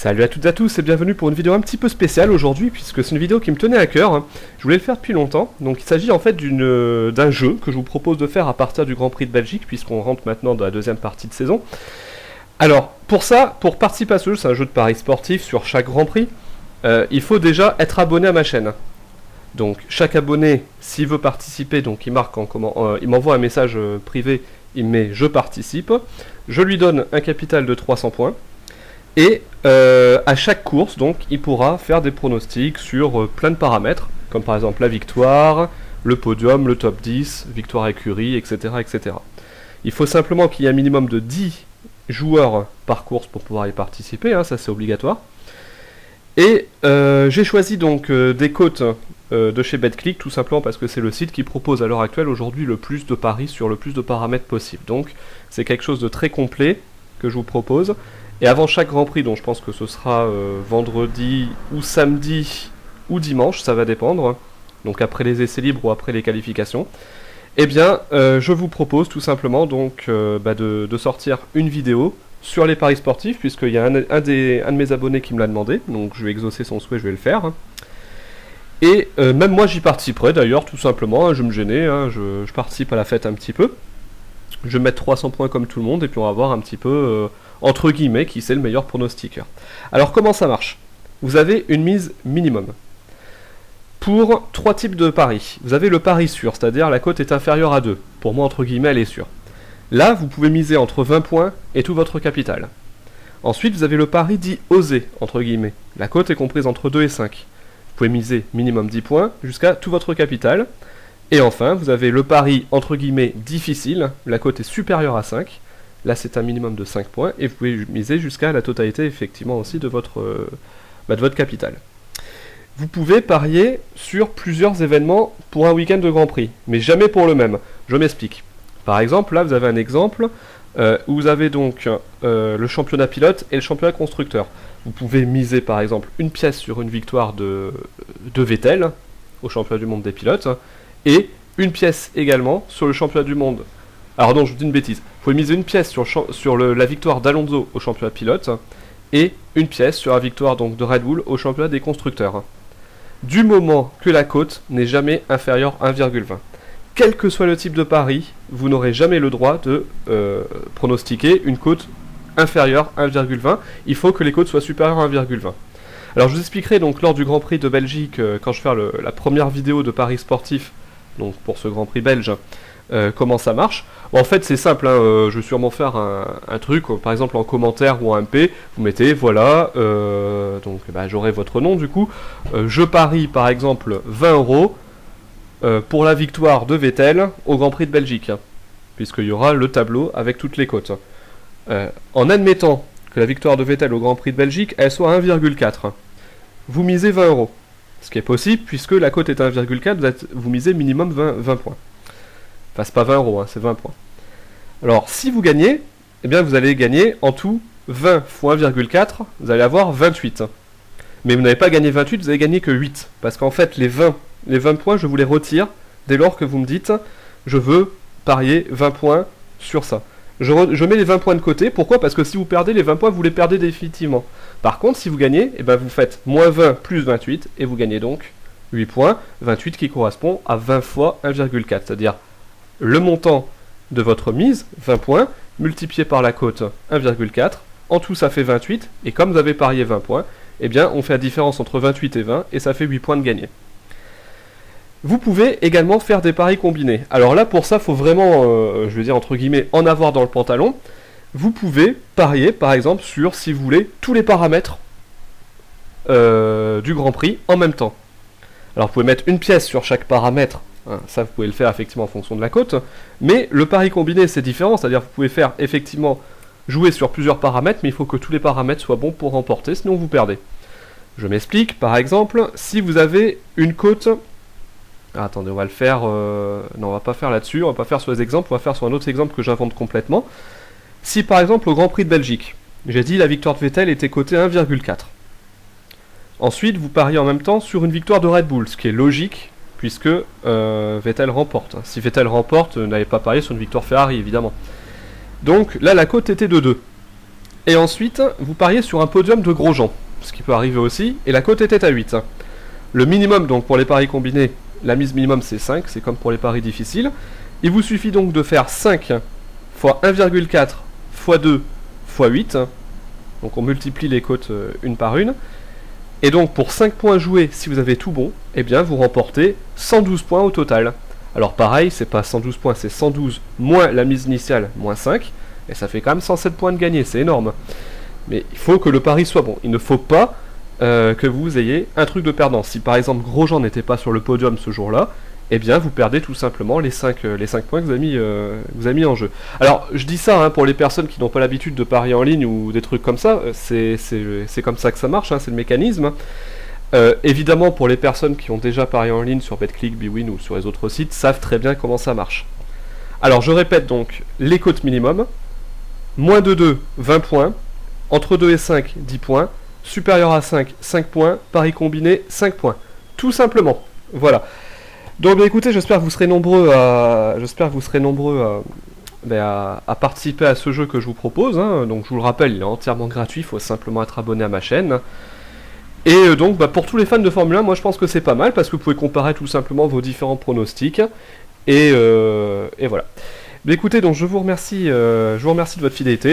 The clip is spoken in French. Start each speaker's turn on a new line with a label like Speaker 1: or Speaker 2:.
Speaker 1: Salut à toutes et à tous et bienvenue pour une vidéo un petit peu spéciale aujourd'hui puisque c'est une vidéo qui me tenait à cœur. Je voulais le faire depuis longtemps, donc il s'agit en fait d'un jeu que je vous propose de faire à partir du Grand Prix de Belgique puisqu'on rentre maintenant dans la deuxième partie de saison. Alors pour ça, pour participer à ce jeu, c'est un jeu de paris sportif sur chaque Grand Prix, il faut déjà être abonné à ma chaîne. Donc chaque abonné, s'il veut participer, donc il m'envoie un message privé, il met « je participe », je lui donne un capital de 300 points. Et à chaque course, donc, il pourra faire des pronostics sur plein de paramètres, comme par exemple la victoire, le podium, le top 10, victoire écurie, etc., etc. Il faut simplement qu'il y ait un minimum de 10 joueurs par course pour pouvoir y participer, hein, ça c'est obligatoire. Et j'ai choisi donc des cotes de chez BetClick, tout simplement parce que c'est le site qui propose à l'heure actuelle aujourd'hui le plus de paris sur le plus de paramètres possible. Donc c'est quelque chose de très complet que je vous propose. Et avant chaque Grand Prix, donc je pense que ce sera vendredi ou samedi ou dimanche, ça va dépendre, donc après les essais libres ou après les qualifications, eh bien je vous propose tout simplement donc de sortir une vidéo sur les paris sportifs, puisqu'il y a un de mes abonnés qui me l'a demandé, donc je vais exaucer son souhait, je vais le faire. Et même moi j'y participerai d'ailleurs, tout simplement, hein, je vais me gêner, hein, je participe à la fête un petit peu. Je vais mettre 300 points comme tout le monde, et puis on va voir un petit peu, entre guillemets, qui c'est le meilleur pronostiqueur. Alors comment ça marche? Vous avez une mise minimum. Pour 3 types de paris. Vous avez le pari sûr, c'est-à-dire la cote est inférieure à 2. Pour moi, entre guillemets, elle est sûre. Là, vous pouvez miser entre 20 points et tout votre capital. Ensuite, vous avez le pari dit osé, entre guillemets. La cote est comprise entre 2 et 5. Vous pouvez miser minimum 10 points jusqu'à tout votre capital. Et enfin, vous avez le pari, entre guillemets, difficile, la cote est supérieure à 5, là c'est un minimum de 5 points, et vous pouvez miser jusqu'à la totalité, effectivement, aussi de votre capital. Vous pouvez parier sur plusieurs événements pour un week-end de Grand Prix, mais jamais pour le même. Je m'explique. Par exemple, là vous avez un exemple, où vous avez donc le championnat pilote et le championnat constructeur. Vous pouvez miser, par exemple, une pièce sur une victoire de Vettel, au championnat du monde des pilotes, et une pièce également sur le championnat du monde. Alors non, je vous dis une bêtise. Vous pouvez miser une pièce sur la victoire d'Alonso au championnat pilote et une pièce sur la victoire donc de Red Bull au championnat des constructeurs. Du moment que la cote n'est jamais inférieure à 1,20. Quel que soit le type de pari, vous n'aurez jamais le droit de pronostiquer une cote inférieure à 1,20. Il faut que les cotes soient supérieures à 1,20. Alors je vous expliquerai donc lors du Grand Prix de Belgique, quand je vais faire la première vidéo de paris sportif, donc pour ce Grand Prix belge, comment ça marche. Bon, en fait c'est simple, hein, je vais sûrement faire un truc, par exemple en commentaire ou en MP, vous mettez voilà, donc j'aurai votre nom du coup, je parie par exemple 20 € pour la victoire de Vettel au Grand Prix de Belgique, hein, puisqu'il y aura le tableau avec toutes les cotes. En admettant que la victoire de Vettel au Grand Prix de Belgique, elle soit à 1,4. Vous misez 20 €. Ce qui est possible, puisque la cote est à 1,4, vous misez minimum 20 points. Enfin, c'est pas 20 €, hein, c'est 20 points. Alors, si vous gagnez, eh bien, vous allez gagner en tout 20 fois 1,4, vous allez avoir 28. Mais vous n'avez pas gagné 28, vous avez gagné que 8. Parce qu'en fait, les 20 points, je vous les retire dès lors que vous me dites « je veux parier 20 points sur ça ». Je mets les 20 points de côté. Pourquoi? Parce que si vous perdez les 20 points, vous les perdez définitivement. Par contre, si vous gagnez, eh ben vous faites moins 20 plus 28, et vous gagnez donc 8 points, 28 qui correspond à 20 fois 1,4, c'est-à-dire le montant de votre mise, 20 points, multiplié par la cote 1,4, en tout ça fait 28, et comme vous avez parié 20 points, eh bien on fait la différence entre 28 et 20, et ça fait 8 points de gagné. Vous pouvez également faire des paris combinés. Alors là, pour ça, il faut vraiment, je veux dire, entre guillemets, en avoir dans le pantalon. Vous pouvez parier, par exemple, sur, si vous voulez, tous les paramètres du Grand Prix en même temps. Alors, vous pouvez mettre une pièce sur chaque paramètre. Hein, ça, vous pouvez le faire, effectivement, en fonction de la cote. Mais le pari combiné, c'est différent. C'est-à-dire, vous pouvez faire, effectivement, jouer sur plusieurs paramètres, mais il faut que tous les paramètres soient bons pour remporter, sinon vous perdez. Je m'explique. Par exemple, si vous avez une cote... Ah, attendez, on va le faire... Non, on va pas faire là-dessus, on va pas faire sur les exemples, on va faire sur un autre exemple que j'invente complètement. Si par exemple au Grand Prix de Belgique, j'ai dit la victoire de Vettel était cotée à 1,4. Ensuite, vous pariez en même temps sur une victoire de Red Bull, ce qui est logique, puisque Vettel remporte. Si Vettel remporte, n'avez pas parié sur une victoire Ferrari, évidemment. Donc là, la cote était de 2. Et ensuite, vous pariez sur un podium de Grosjean, ce qui peut arriver aussi, et la cote était à 8. Le minimum, donc pour les paris combinés, la mise minimum c'est 5, c'est comme pour les paris difficiles. Il vous suffit donc de faire 5 fois 1,4 fois 2 fois 8. Donc on multiplie les cotes une par une. Et donc pour 5 points joués, si vous avez tout bon, eh bien vous remportez 112 points au total. Alors pareil, c'est pas 112 points, c'est 112 moins la mise initiale, moins 5. Et ça fait quand même 107 points de gagné, c'est énorme. Mais il faut que le pari soit bon. Il ne faut pas que vous ayez un truc de perdant. Si par exemple Grosjean n'était pas sur le podium ce jour-là, eh bien vous perdez tout simplement les 5 points que vous avez mis en jeu. Alors je dis ça hein, pour les personnes qui n'ont pas l'habitude de parier en ligne ou des trucs comme ça, c'est comme ça que ça marche, hein, c'est le mécanisme. Évidemment pour les personnes qui ont déjà parié en ligne sur BetClick, bwin ou sur les autres sites, savent très bien comment ça marche. Alors je répète donc les cotes minimum, moins de 2, 20 points, entre 2 et 5, 10 points, supérieur à 5, 5 points, pari combiné, 5 points. Tout simplement. Voilà. Donc bien écoutez, j'espère que vous serez nombreux à participer à ce jeu que je vous propose. Hein. Donc je vous le rappelle, il est entièrement gratuit, il faut simplement être abonné à ma chaîne. Et donc pour tous les fans de Formule 1, moi je pense que c'est pas mal parce que vous pouvez comparer tout simplement vos différents pronostics. Et voilà. Mais écoutez, donc je vous remercie de votre fidélité.